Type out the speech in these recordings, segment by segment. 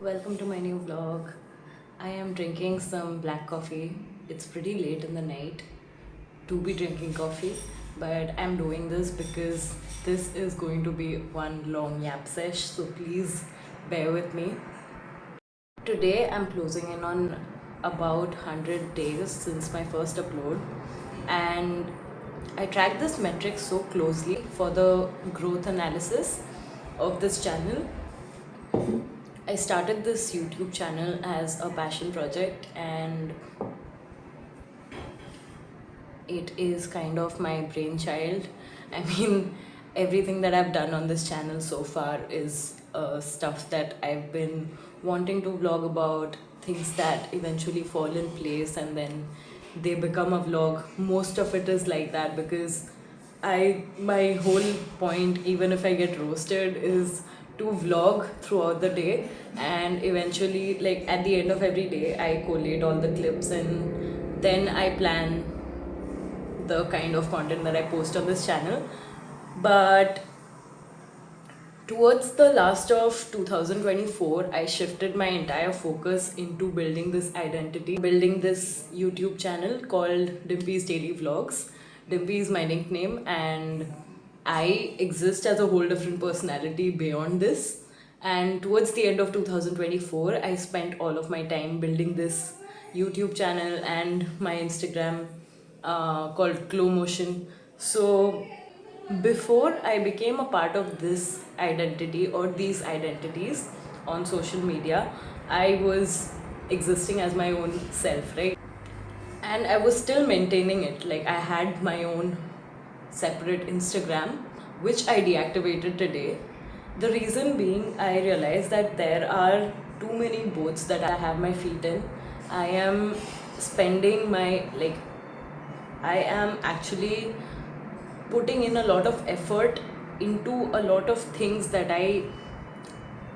Welcome to my new vlog. I am drinking some black coffee. It's pretty late in the night to be drinking coffee, but I'm doing this because this is going to be one long yap sesh, so please bear with me. Today I'm closing in on about 100 days since my first upload, and I track this metric so closely for the growth analysis of this channel. I started this YouTube channel as a passion project, and it is kind of my brainchild. I mean, everything that I've done on this channel so far is stuff that I've been wanting to vlog about, things that eventually fall in place and then they become a vlog. Most of it is like that because my whole point, even if I get roasted, is to vlog throughout the day, and eventually, like at the end of every day, I collate all the clips and then I plan the kind of content that I post on this channel. But towards the last of 2024, I shifted my entire focus into building this identity, building this YouTube channel called Dimpy's Daily Vlogs. Dimpy is my nickname, and I exist as a whole different personality beyond this. And towards the end of 2024, I spent all of my time building this YouTube channel and my Instagram called Glow Motion. So before I became a part of this identity or these identities on social media, I was existing as my own self, right? And I was still maintaining it. Like, I had my own separate Instagram, which I deactivated today. The reason being, I realized that there are too many boats that I have my feet in. I am spending my, like, I am actually putting in a lot of effort into a lot of things that I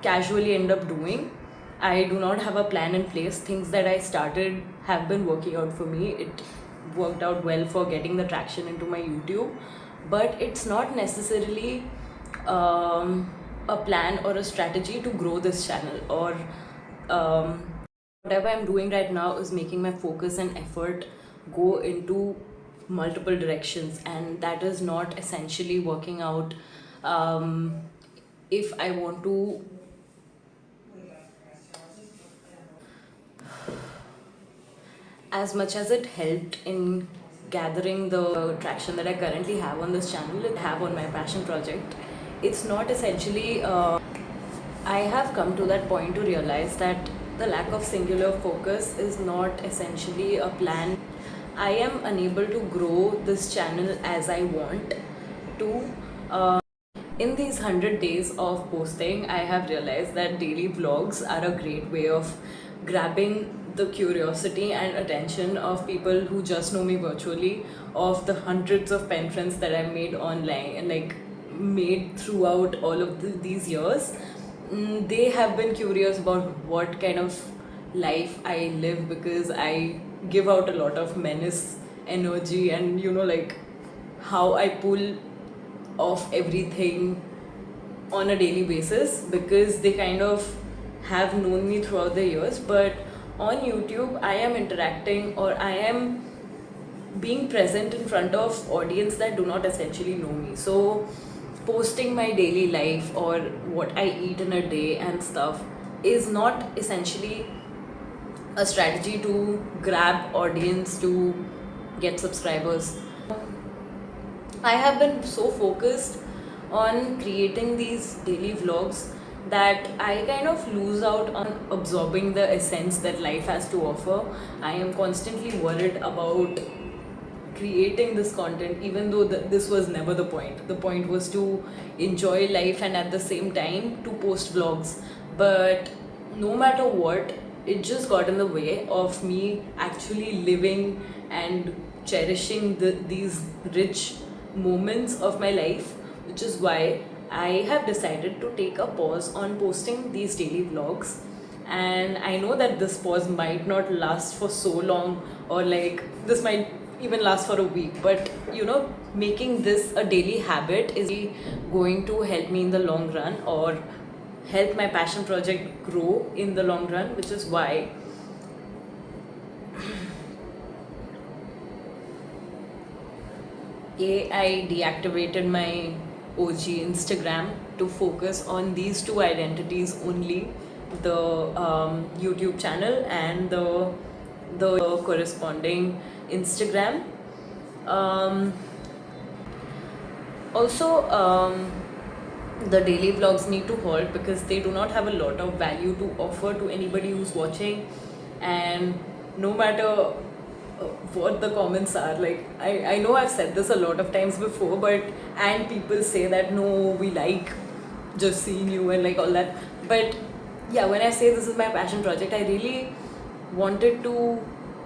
casually end up doing. I do not have a plan in place. Things that I started have been working out for me. It worked out well for getting the traction into my YouTube, but it's not necessarily a plan or a strategy to grow this channel, or whatever I'm doing right now is making my focus and effort go into multiple directions, and that is not essentially working out. If I want to, as much as it helped in gathering the traction that I currently have on this channel, I have on my passion project, it's not essentially. I have come to that point to realize that the lack of singular focus is not essentially a plan. I am unable to grow this channel as I want to. In these 100 days of posting, I have realized that daily vlogs are a great way of grabbing the curiosity and attention of people who just know me virtually, of the hundreds of pen friends that I've made online and like made throughout all of these years. They have been curious about what kind of life I live because I give out a lot of menace energy, and like how I pull off everything on a daily basis because they kind of have known me throughout the years. But on YouTube, I am interacting, or I am being present in front of audience that do not essentially know me. So posting my daily life or what I eat in a day and stuff is not essentially a strategy to grab audience to get subscribers. I have been so focused on creating these daily vlogs that I kind of lose out on absorbing the essence that life has to offer. I am constantly worried about creating this content, even though this was never the point. The point was to enjoy life and at the same time to post vlogs. But no matter what, it just got in the way of me actually living and cherishing these rich moments of my life, which is why I have decided to take a pause on posting these daily vlogs. And I know that this pause might not last for so long, or like this might even last for a week, but making this a daily habit is going to help me in the long run, or help my passion project grow in the long run, which is why I deactivated my OG Instagram to focus on these two identities only, the YouTube channel and the corresponding Instagram. Um, also, the daily vlogs need to halt because they do not have a lot of value to offer to anybody who's watching, and no matter what the comments are, like I know I've said this a lot of times before, but and people say that no, we like just seeing you and like all that, but yeah, when I say this is my passion project, I really wanted to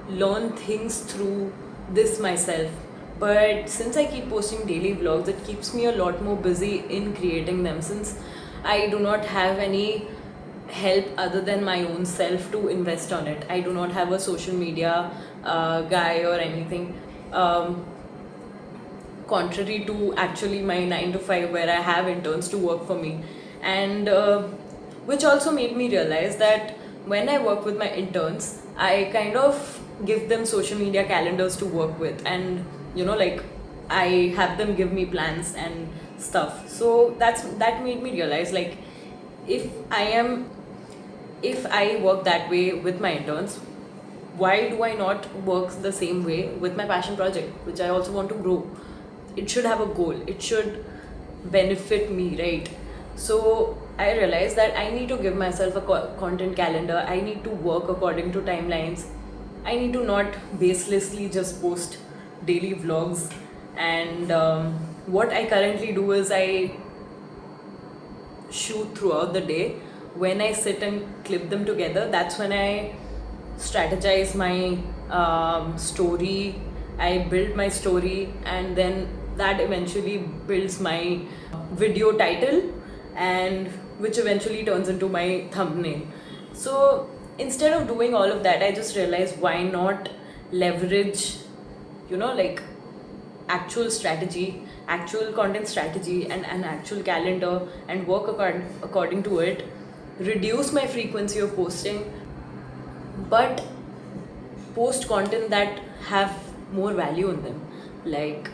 learn things through this myself. But since I keep posting daily vlogs, it keeps me a lot more busy in creating them, since I do not have any help other than my own self to invest on it. I do not have a social media guy or anything. Contrary to actually my 9 to 5, where I have interns to work for me, and which also made me realize that when I work with my interns, I kind of give them social media calendars to work with, and like I have them give me plans and stuff. So that made me realize, like, if I am if I work that way with my interns, why do I not work the same way with my passion project, which I also want to grow? It should have a goal, it should benefit me, right? So I realized that I need to give myself a content calendar, I need to work according to timelines, I need to not baselessly just post daily vlogs. And what I currently do is I shoot throughout the day. When I sit and clip them together, that's when I strategize my story, I build my story, and then that eventually builds my video title, and which eventually turns into my thumbnail. So instead of doing all of that, I just realized, why not leverage, like, actual strategy, actual content strategy, and an actual calendar, and work according to it, reduce my frequency of posting, but post content that have more value in them. Like,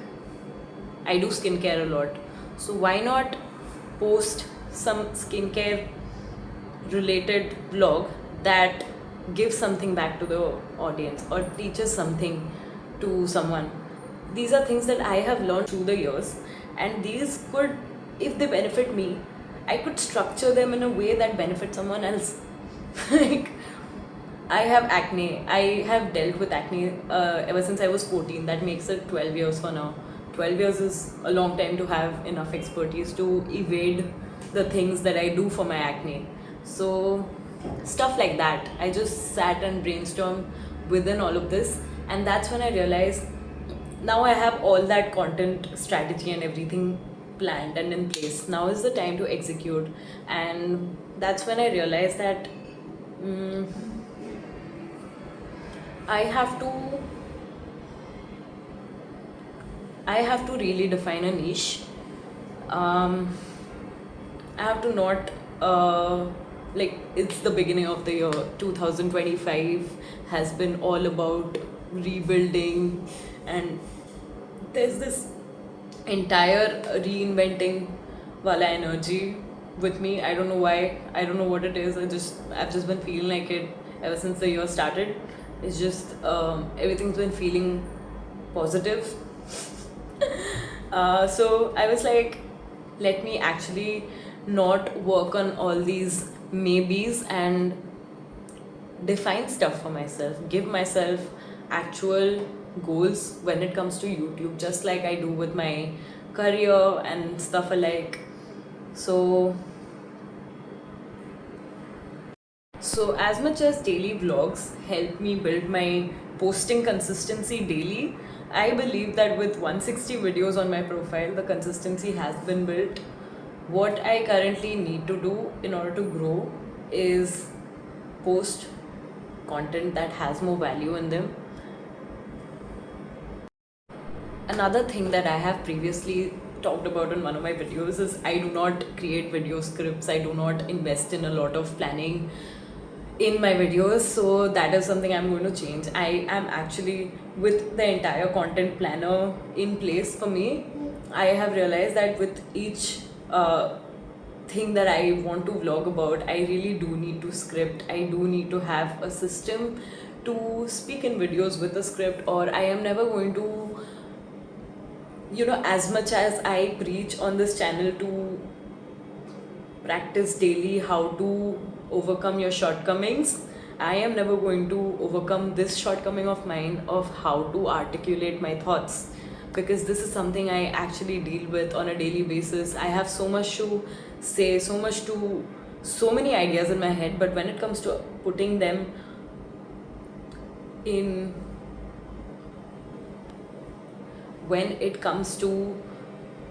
I do skincare a lot, so why not post some skincare related vlog that gives something back to the audience or teaches something to someone? These are things that I have learned through the years, and these could, if they benefit me, I could structure them in a way that benefits someone else. Like, I have acne. I have dealt with acne ever since I was 14. That makes it 12 years for now. 12 years is a long time to have enough expertise to evade the things that I do for my acne. So, stuff like that. I just sat and brainstormed within all of this, and that's when I realized, now I have all that content strategy and everything planned and in place. Now is the time to execute, and that's when I realized that mm, I have to I have to really define a niche. Um, I have to not like, it's the beginning of the year. 2025 has been all about rebuilding, and there's this entire reinventing wala energy with me. I don't know why. I don't know what it is. I've just been feeling like it ever since the year started. It's just everything's been feeling positive. So I was like, let me actually not work on all these maybes and define stuff for myself, give myself actual goals when it comes to YouTube, just like I do with my career and stuff alike. So, as much as daily vlogs help me build my posting consistency daily, I believe that with 160 videos on my profile, the consistency has been built. What I currently need to do in order to grow is post content that has more value in them. Another thing that I have previously talked about in one of my videos is I do not create video scripts. I do not invest in a lot of planning in my videos, so that is something I'm going to change. I am actually, with the entire content planner in place for me, I have realized that with each thing that I want to vlog about, I really do need to script. I do need to have a system to speak in videos with a script, or I am never going to, as much as I preach on this channel to practice daily how to overcome your shortcomings, I am never going to overcome this shortcoming of mine of how to articulate my thoughts, because this is something I actually deal with on a daily basis. I have so much to say, so many ideas in my head, but when it comes to putting them in, when it comes to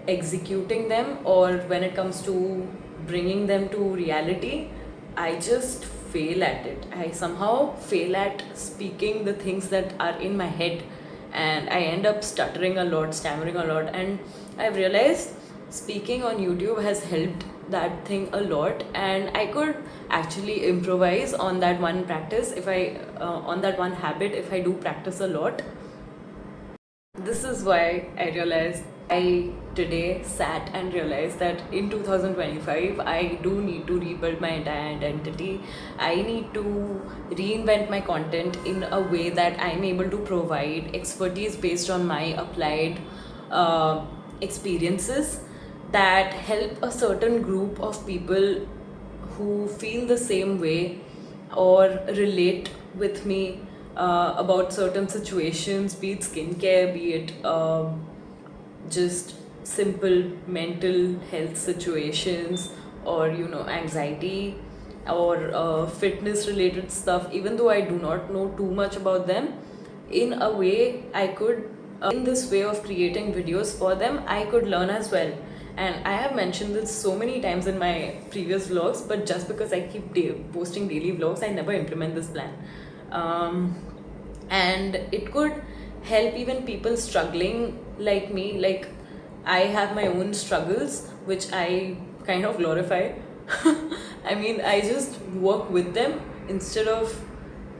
executing them, or when it comes to bringing them to reality, I just fail at it. I somehow fail at speaking the things that are in my head, and I end up stuttering a lot, stammering a lot. And I've realized speaking on YouTube has helped that thing a lot, and I could actually improvise on that one practice if I on that one habit if I do practice a lot. This is why I realized, I today sat and realized that in 2025 I do need to rebuild my entire identity. I need to reinvent my content in a way that I'm able to provide expertise based on my applied experiences that help a certain group of people who feel the same way or relate with me about certain situations, be it skincare, be it just simple mental health situations, or anxiety, or fitness related stuff. Even though I do not know too much about them, in a way I could, in this way of creating videos for them, I could learn as well. And I have mentioned this so many times in my previous vlogs, but just because I keep posting daily vlogs, I never implement this plan. And it could help even people struggling like me. Like, I have my own struggles which I kind of glorify. I mean, I just work with them instead of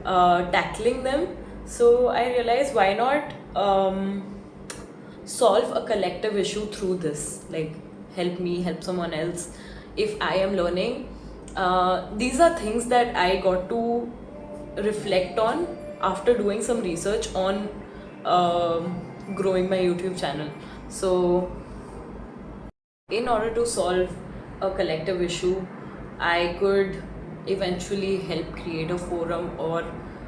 tackling them. So I realized, why not solve a collective issue through this? Like, help me help someone else. If I am learning, these are things that I got to reflect on after doing some research on growing my YouTube channel. So in order to solve a collective issue, I could eventually help create a forum or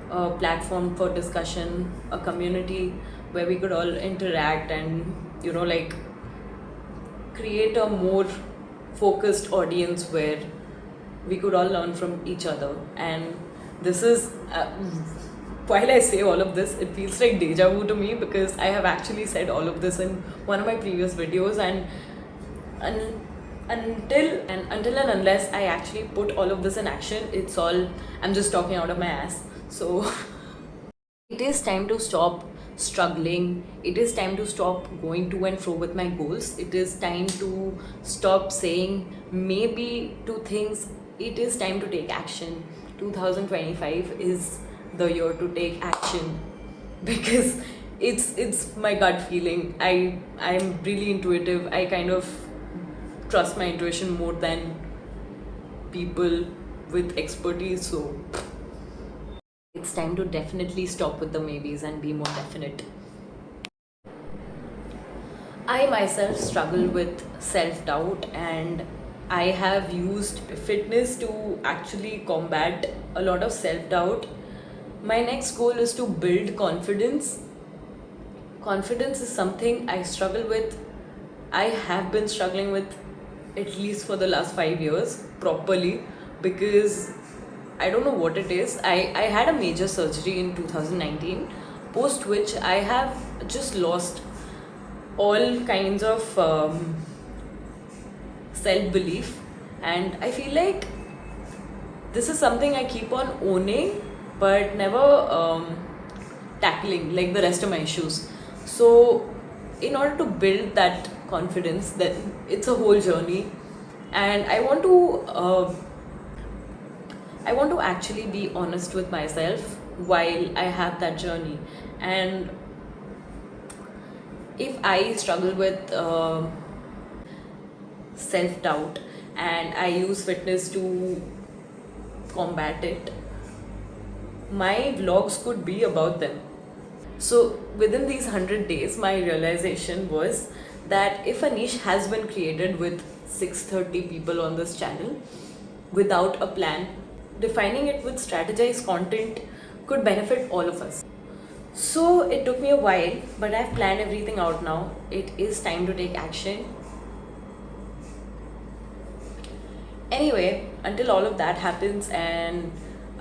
a platform for discussion, a community where we could all interact and like create a more focused audience where we could all learn from each other. And this is while I say all of this, it feels like deja vu to me, because I have actually said all of this in one of my previous videos, and until and unless I actually put all of this in action, it's all, I'm just talking out of my ass. So it is time to stop struggling. It is time to stop going to and fro with my goals. It is time to stop saying maybe to things. It is time to take action. 2025 is the year to take action, because it's my gut feeling. I'm really intuitive. I kind of trust my intuition more than people with expertise. So it's time to definitely stop with the maybes and be more definite. I myself struggle with self-doubt, and I have used fitness to actually combat a lot of self-doubt. My next goal is to build confidence. Confidence is something I struggle with. I have been struggling with at least for the last 5 years properly, because I don't know what it is. I had a major surgery in 2019, post which I have just lost all kinds of self-belief, and I feel like this is something I keep on owning but never tackling like the rest of my issues. So in order to build that confidence. That it's a whole journey, and I want to actually be honest with myself while I have that journey. And if I struggle with self doubt and I use fitness to combat it, my vlogs could be about them. So within these 100 days, my realization was that if a niche has been created with 630 people on this channel without a plan, defining it with strategized content could benefit all of us. So it took me a while, but I've planned everything out now. It is time to take action. Anyway, until all of that happens, and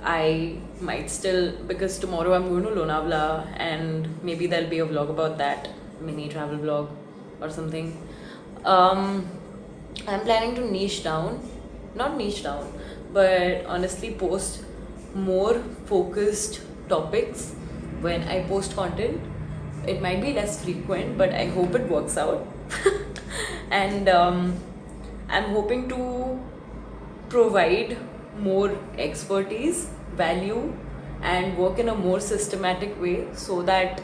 I might still, because tomorrow I'm going to Lonavala and maybe there'll be a vlog about that, mini travel vlog or something. I'm planning to not niche down, but honestly post more focused topics when I post content. It might be less frequent, but I hope it works out. And I'm hoping to provide more expertise, value, and work in a more systematic way so that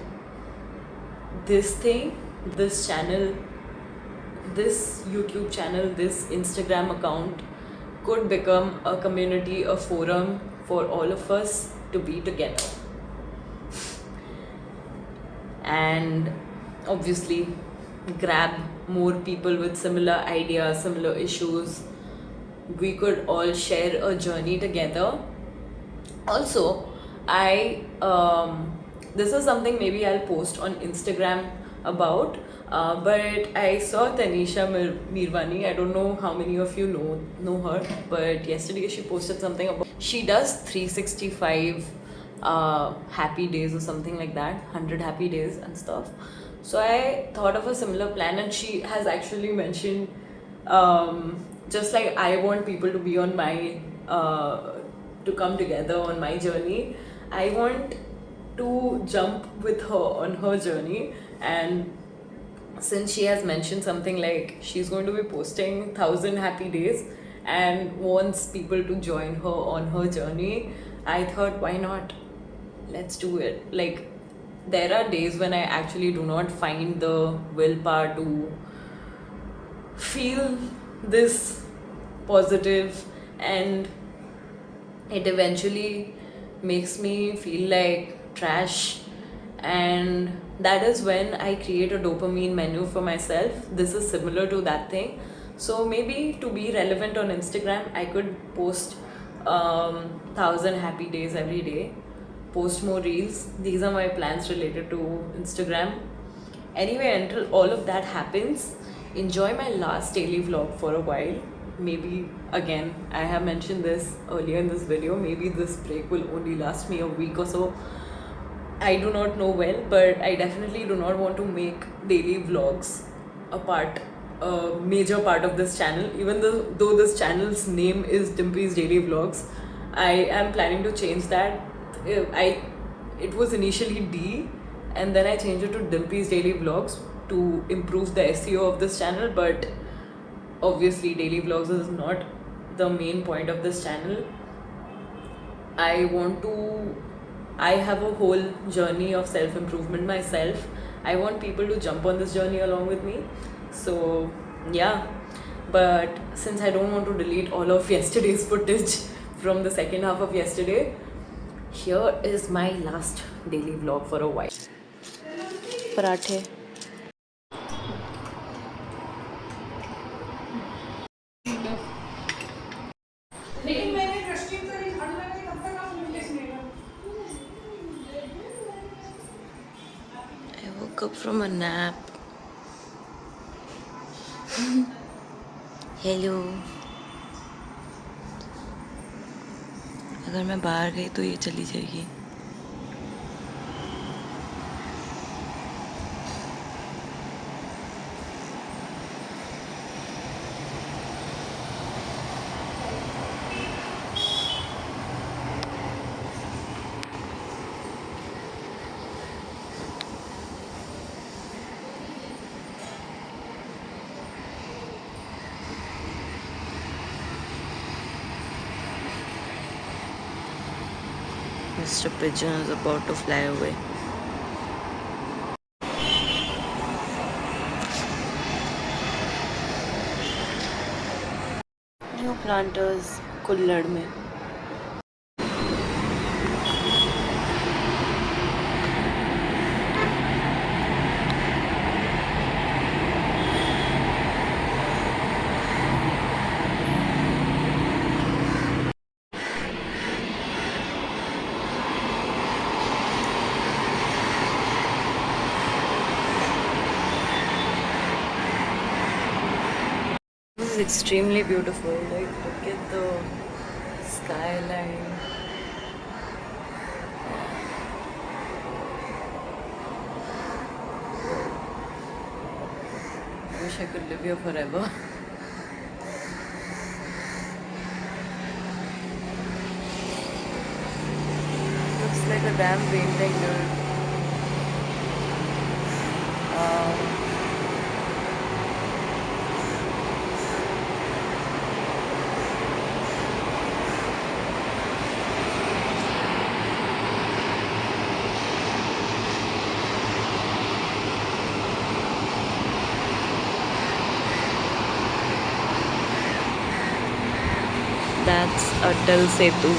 this channel, this YouTube channel, this Instagram account could become a community, a forum for all of us to be together. And obviously, grab more people with similar ideas, similar issues. We could all share a journey together. Also, this is something maybe I'll post on Instagram about, but I saw Tanisha Mirwani. I don't know how many of you know her, but yesterday she posted something about, she does 365 happy days or something like that, 100 happy days and stuff. So I thought of a similar plan, and she has actually mentioned, just like I want people to be on my to come together on my journey, I want to jump with her on her journey. And since she has mentioned something like she's going to be posting 1,000 happy days and wants people to join her on her journey, I thought, why not? Let's do it. Like, there are days when I actually do not find the willpower to feel this positive, and it eventually makes me feel like trash. And that is when I create a dopamine menu for myself. This is similar to that thing. So maybe to be relevant on Instagram, I could post 1,000 happy days every day, post more reels. These are my plans related to Instagram. Anyway, until all of that happens, enjoy my last daily vlog for a while. Maybe, again, I have mentioned this earlier in this video, maybe this break will only last me a week or so. I do not know well, but I definitely do not want to make daily vlogs a major part of this channel. Even though this channel's name is Dimpy's Daily Vlogs, I am planning to change that. It was initially D, and then I changed it to Dimpy's Daily Vlogs to improve the SEO of this channel. But obviously, daily vlogs is not the main point of this channel. I have a whole journey of self-improvement myself. I want people to jump on this journey along with me. So yeah, but since I don't want to delete all of yesterday's footage from the second half of yesterday, here is my last daily vlog for a while. Parathe. I woke up from a nap. Hello. अगर मैं बाहर गई तो ये चली जाएगी. Mr. Pigeon is about to fly away. New planters, Kullad mein. This is extremely beautiful. Like, look at the skyline. I wish I could live here forever. Looks like a damn painting, dude. That's Atal Setu.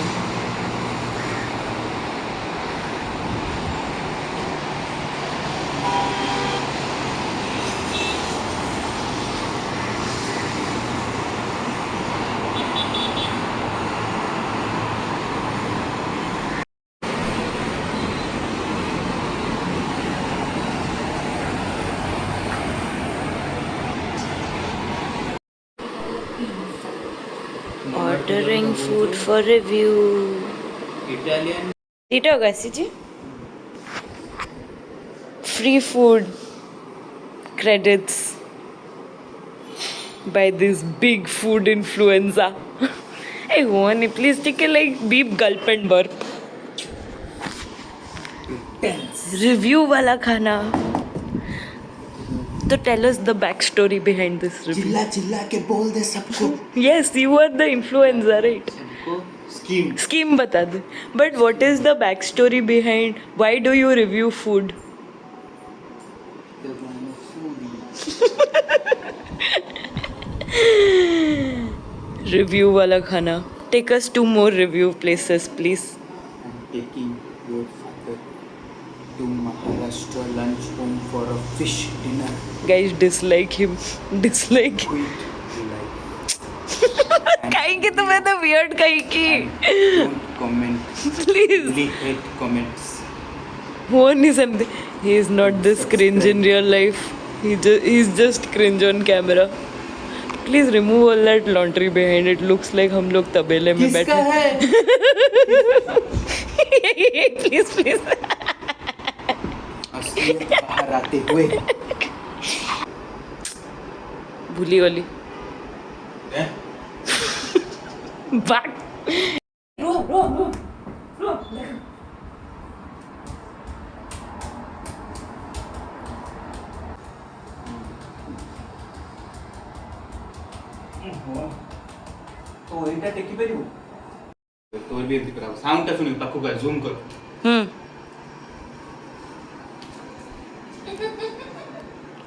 Ordering food for review. Italian. Dito ji. Free food credits by this big food influencer. Hey, Juan, please take a beep gulp and burp. Review wala khana. So tell us the backstory behind this review. चिल्ला चिल्ला के बोल दे सबको. Yes, you are the influencer, right? Scheme. Scheme bata de. But what is the backstory behind why do you review food? Review wala khana. Take us to more review places, please. I'm taking your father to Maharashtra lunch home for a fish dinner. Guys, dislike him. Dislike. Quit life. कहीं तुम्हें तो weird कहीं की. Don't comment. Please. Really hate comments. One is something. He is not this cringe in real life. He's just cringe on camera. Please remove all that laundry behind it. Looks like हम लोग तबेले में बैठे. किसका है? Please, please. असलियत बाहर आते हुए. भूली वाली. Back. Ro. तो एटा टेकी परिबो. तोर भी एमती कराओ. साउंड टा सुनि पाखु का जूम कर.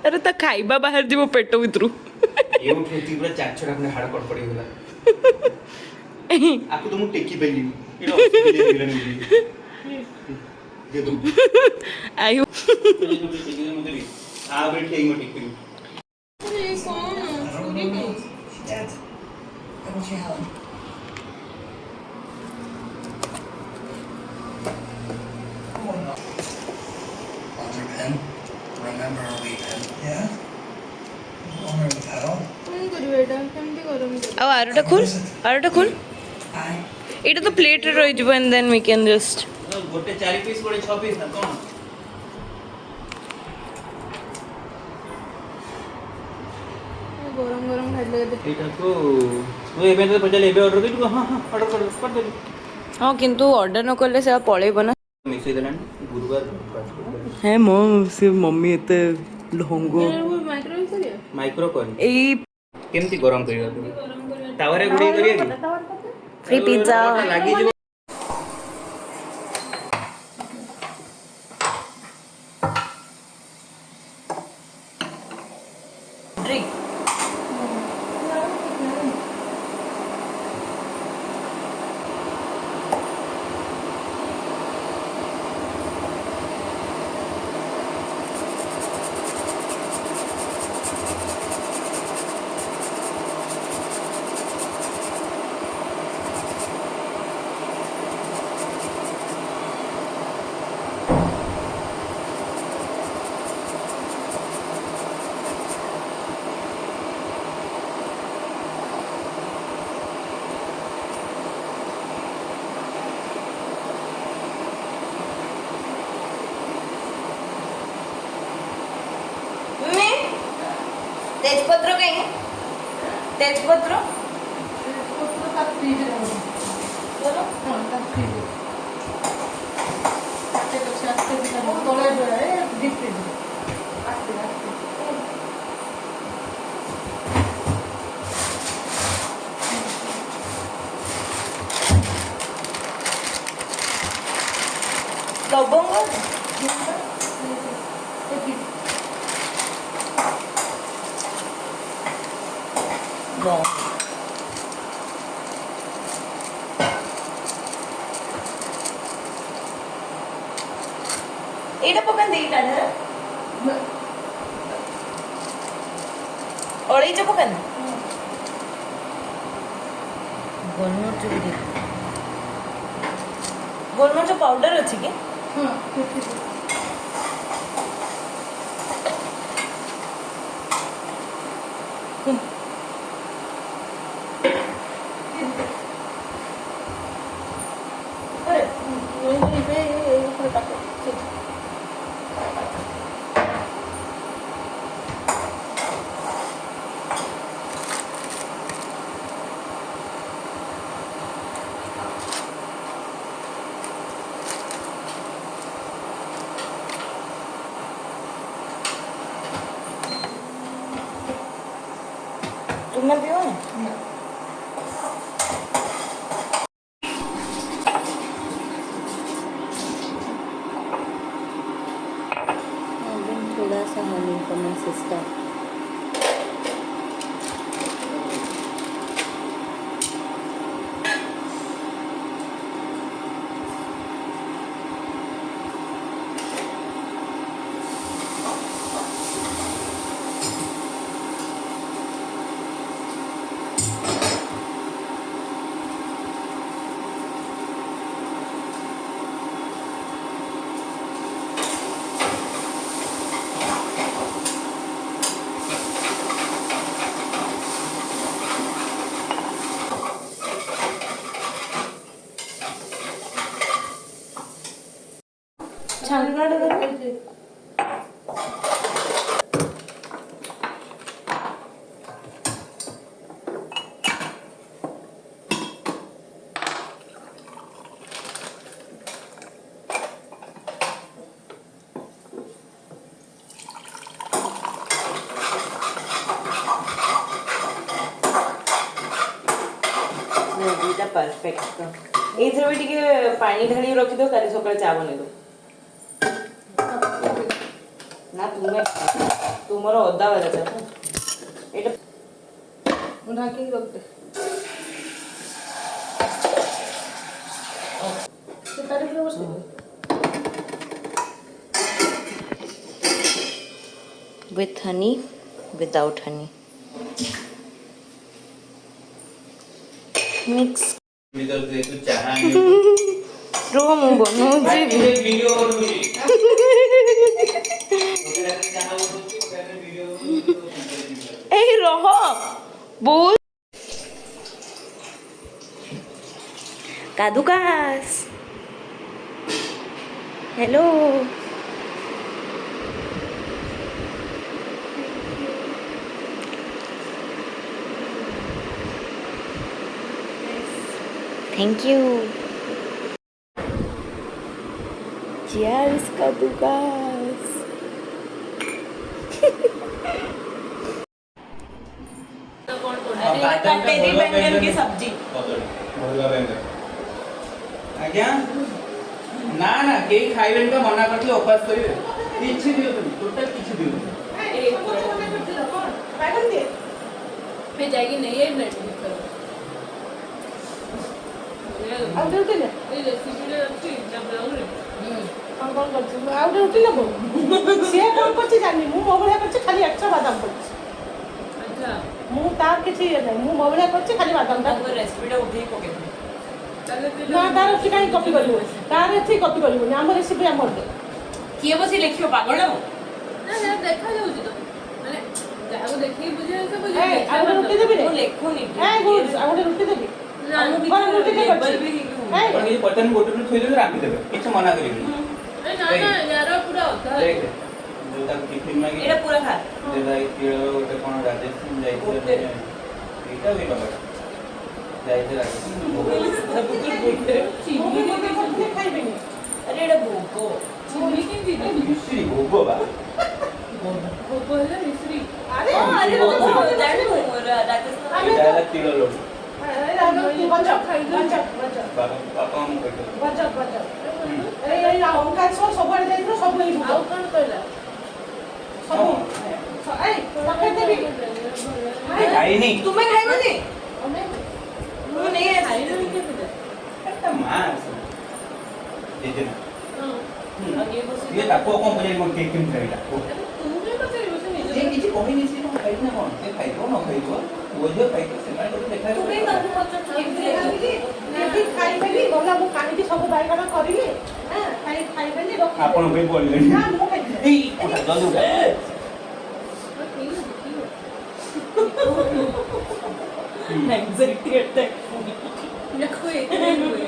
अरे तो खाइबा बाहर जीवो पेट उतरू. ये उठेती पूरा चार छोड़ अपने हाड़ कट पड़ी होला. आपको तो मु टेकी बैली. इडो दे दो. आयु. आ बैठे ही मत टेकी. ये कौन है? पूरी नहीं. Dad, I want your help. Come on now. Want your pen? Remember our weekend. Yeah? Want her pedal? कौन करियो एटा? केमती करम कर. अब आरोटा खुल. आरोटा खुल. I. এটা তো প্লেট রইব and then we can just গোটে 4 পিস করে 6 পিস না কোন गरम गरम खाइले दे. এটা তো ওই এবে পচালে এবে অর্ডার দিই হ্যাঁ হ্যাঁ অর্ডার করে দে. হ্যাঁ কিন্তু অর্ডার ন করলে সেটা পড়াইব না. মিশাই দেলান গুরুবার হ্যাঁ মো সে মম্মি এতে লহঙ্গ वो माइक्रोवेव करियो. माइक्रो कर এই केमती गरम करियो टावरे गुडी करियो कि फ्री पिज्जा लागी जो तेजपत्र कहीं तेजपत्र बोलो लवंग ଏଇଟା ପକାନ୍ତି ଏଇଟା ଅଳେଇଚ ପକାନ୍ତି ଗୋଲମରିଚ ବି ଦେଇ ଗୋଲମରିଚ ପାଉଡର ଅଛି କି तुमने पियो है थोड़ा सा हनी for my sister छानकाट परफेक्ट एथरे भी टिके पानी ढाली रखी दो काली सकाळ चा बने दो ना तुम्हें तुम्हारा अद्दा वाला चाहता एटा ढाकी रख दे से तारी पे बस with honey without honey mix रो मु बनो जी वीडियो ए रह बहुत कादुकास हेलो थैंक यू Cheers कादुकास टेरी बैंगन की सब्जी आज्ञा ना ना के खाइबेन का मना करथले उपास करिवे किछि दियो तुम टोटल किछि दियो बैगन दे पे जाएगी नहीं है मिनट करो ଆଉ ଗୋଟେ ନେ ये रेसिपी रे अच्छी जब लाऊंगी କଣ କରୁଛୁ ଆଉ ଗୋଟେ ରୁଟି ନେବୁ ସିଏ କଣ କରୁଛି ଜାଣିନି ମୁଁ ମୋ ଭଳିଆ କରୁଛି ଖାଲି ଏକ୍ସଟ୍ରା ବାଦାମ କରୁଛି अच्छा ମୁଁ ତାର କିଛି ଇଏ ନାହିଁ ମୁଁ ମୋ ଭଳିଆ କରୁଛି ଖାଲି ବାଦାମଟା ତାଙ୍କ ରେସିପିଟା ଉଠେଇ ପକେଇବି ନା ତାର ଏଠି କାହିଁ କପି କରିବୁ ତାର ଏଠି କପି କରିବୁନି ଆମ ରେସିପି ଆମର ଦେ କିଏ ବସି ଲେଖିବ ପାଗଳ ନା ना ना देखा जाଉଛି ତ ମାନେ ଯାହାକୁ ଦେଖିକି ବୁଝେଇ ସେ ଏ ବୁଝେଇ ଆଉ ଗୋଟେ ରୁଟି ଦେବି ରେ ମୁଁ ଲେଖୁନି ଏ ଗୁଡ୍ ଆଉ ଗୋଟେ ରୁଟି ଦେବି କଣ ରୁଟି ଦେ ଲେବଲ କରୁଛି ବି ଏ पण ये बटन गोटन थोई दे राखी देबे किछ मना करिवे ନା ନା यार ପୁରା ଅଧା देख ଯୋଉଟା ଟିଫିନ୍ ମାଗି ଏଇଟା ପୁରା ଖା ଯେଟା ତିଳ ଗୋଟେ କ'ଣ ରାଜସ୍ଥାନ ଯାଇଥିଲେ ଗୋଟେ। ଏଇଟା ବି ଟମାଟୋ ଯାଇଥିଲେ ରାଜସ୍ଥାନ ଚିନି କରିଥିଲେ ଖାଇବେନି। ଆରେ ଏଇଟା ଭୋଗ ଚିନି କେମିତି ଦେବି? ମିଶ୍ରି ଭୋଗ ବା ଭୋଗ ହେଲା ମିଶ୍ରି। ଆରେ ଆରେ ଭୋଗ ଜାଣିବୁ ଆମେ ଏଇଟା ହେଲା ତିଳ ଲଡୁ ଗଜବ ବାପା ମୁଁ କହିଥିଲି ଗଜବ ଏଇ ଅଙ୍କାର ସବୁଆଡେ ଯାଇଥିଲ ସବୁ ଏଇ ଭୋଗ ଆଉ କ'ଣ କହିଲା? ସବୁ ଏଇ ପକେଇ ଦେବି ଖାଇନି ତୁମେ ଖାଇବନି ଆମେ ମୁଁ ନେଇ ଆସିଛି ଖାଇଲୁଣି କେତେଟା? একটা মা আছে ଜେଜେମା ହଁ। ଆଉ ଇଏ ବସି ଇଏ ତାକୁ କ'ଣ ପଚାରି କ'ଣ କେକ୍ କେମିତି ଖାଇଲା ଆରେ ତୁ କାଇଁ ପଚାରିବୁ? ସେ ନିଜେ ସେ କିଛି କହିନି ସେ କ'ଣ ଖାଇବ ନା କ'ଣ ସେ ଖାଇବ ନ ଖାଇବ ପୁଅ ଝିଅ ଖାଇବ ସେମାନେ ଗୋଟେ ଦେଖା ତୁ କାଇଁ ତାକୁ ପଚାରୁଛୁ କେମିତି ଲାଗିଲା? ନେବି ଖାଇବେନି ଗଲା ମୁଁ କାହିଁକି ସବୁ ବାଇଗଣ କରିବି ଖାଇବେନି ରଖିଦେବି। ଆପଣ ପାଇଁ ପଡ଼ିଲେଣି ନା ମୁଁ ଖାଇବି ଏଇ ଉଠା ଜଲ୍ଦି ଉଠା ହଁ, ଠିକ୍ ଅଛି, ଠିକ୍ ଅଛି। Anxiety attack. ଦେଖ ଏତେ ହୁଏ।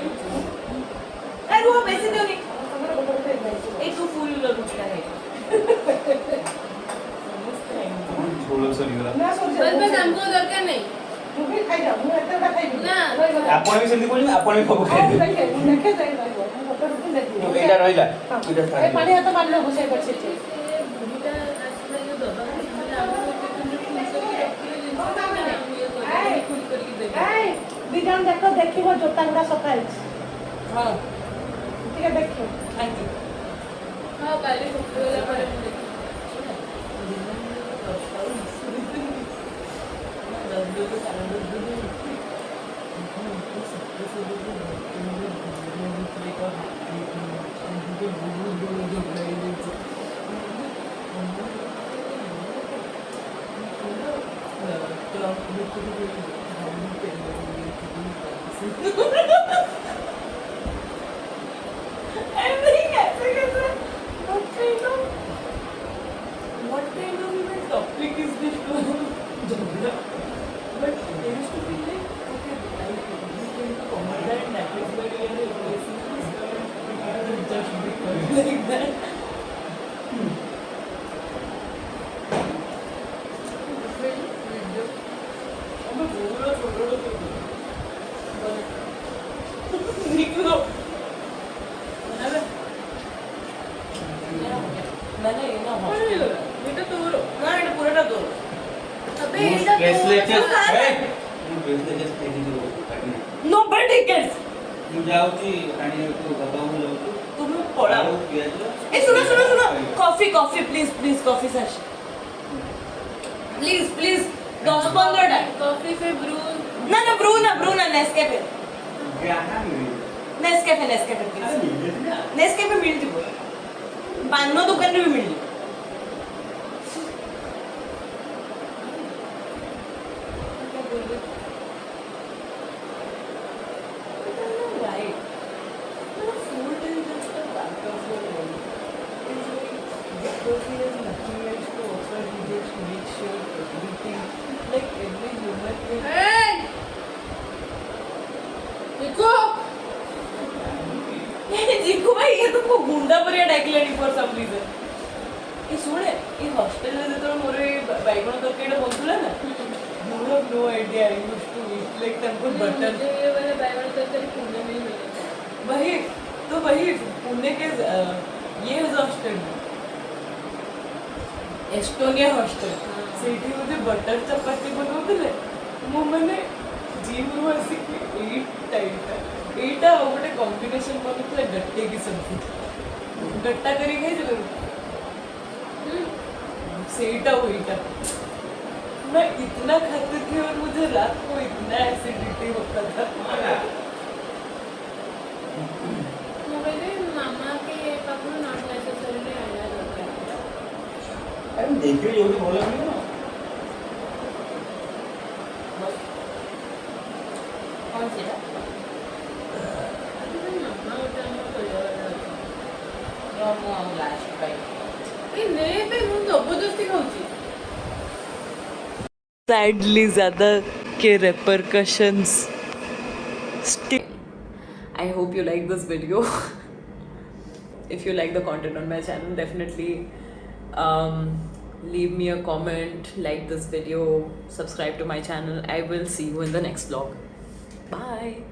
ଆରେ ରୁହ ବେଶୀ ଦିଅନି ତମର ଗୋଟେ ଗୋଟେ ଖାଇଛି। ଏଇ ତୁ ଫୁଲ ରୁଟିଟା ଖାଇ ଝୋଳ ସରିଗଲା ନା ବସ୍ ସରିଯାଉ ବସ୍ ଆମକୁ ଦରକାର ନାହିଁ। ମୁଁ ବି ଖାଇଯାଉ ମୁଁ ଏତେ ଗୁଡ଼ା ଖାଇବି ନା। ରହିଗଲା। ଆପଣ ବି ସେମିତି କହୁଛନ୍ତି ଆପଣ ବି ସବୁ ହଉ, ଖାଇବେ ଦେଖେ ମୁଁ ଦେଖେ ଯାଇ ରହିବ ମୁଁ ଗୋଟେ ରୁଟି ନେବି ଏଇଟା ରହିଲା ହଁ। ଏଇଟା ଏ ଛାଡ଼ି ପାଣି ହାତ ମାରିଲେ ବସେଇ ପଡ଼ିଛି ସେ ବୁଢ଼ୀଟା ଆସିଲା ଯୋଉ ଦବା ପାଇଁ ମାନେ ଆମର ଟିଫିନରେ ଫୁଲ କରିକି ରଖିଲେ ଜିନିଷ ମାନେ ମୁଁ ଇଏ କରିକି ଫୁଲ କରିକି ଦେବି। ଏଇ ଦି ଜଣ ଯାକ ଦେଖିବ ଜୋତା ଗୁଡ଼ା ସଫା ହେଇଛି ହଁ ଟିକେ ଦେଖିବ ଥ୍ୟାଙ୍କ ୟୁ ହଁ କାଲି ଶୁକ୍ରବାର ପରେ ମୁଁ ଦେଖିବି। What kind of even topic is this? But there used to be like, okay, we came to Commodore and that is where we are replacing this just because like that. I'm a ruler, निकलो मैंने ये ना କ'ଣ ହେଇଗଲା? ଏଇଟା ତୋର। ना ये पूरा दो ଆବେ ମୁଁ ଏଇଟା ବ୍ରେସଲେଟ୍ ତୋର। ମୁଁ ବ୍ରେସଲେଟ୍ ଖାଇଦେବି କାଟିନି nobody cares ମୁଁ ଯାଉଛି ଆଣିବାକୁ ବାବାଙ୍କୁ ଯାଉଛି तुम पढ़ा ଆଳୁ ପିଆଜ ए सुनो coffee please coffee sir please 10-15 time coffee से ब्रू ना ब्रू ना नेस्कैफे ଯାହା ମିଳିବ नेस्कैफे प्लीज नेस्कैफे मिल जीव पान दुकान रे भी मिल जीव right food is just a part of your life it's like because he has nothing else to offer he just makes sure everything like every human being देखो जिक्कू भाई ये तुमको गुंडा परिया डाकिलानी फॉर सम रीजन ये सुने ये हॉस्टल में तो मोर बैगन तरकारीटा बनथुला ना you have no idea I used to eat like तमको बटर मुझे ये वाला बैगन तरकारी पुणे में ही मिलेगा वही पुणे के ये हॉस्टल एस्टोनिया हॉस्टल ସେଇଠି ଗୋଟେ ବଟର ଚପାତି ବନଉଥିଲେ ମୁଁ ମାନେ ଜିମ୍ରୁ ଆସିକି ଏଇଟା ଆଉ ଗୋଟେ କମ୍ବିନେସନ୍ ବନୁଥିଲା ଗଟ୍ଟେ की सब्जी गट्टा करी खाइଥିଲେ ସେଇଟା वहीटा मैं इतना खाती थी और मुझे रात को इतना एसिडिटी होता था मोबाइल मामा के पापा नॉट नेसेसरीली आया दरकार ଆରେ ମୁଁ ଦେଖିବି ଯୋଉଠି ଭଲ ମିଳିବ ନା कौन सीटा मामा उठा हम परिवार ମୁଁ ଆଉ ଲାଷ୍ଟ ପାଇ ए ने पे ମୁଁ ଜବରଦସ୍ତି ଖାଉଛି सैडली ज़्यादा के repercussions still. I hope you like this video. If you like the content on my channel, definitely Leave me a comment, like this video, subscribe to my channel. I will see you in the next vlog. Bye.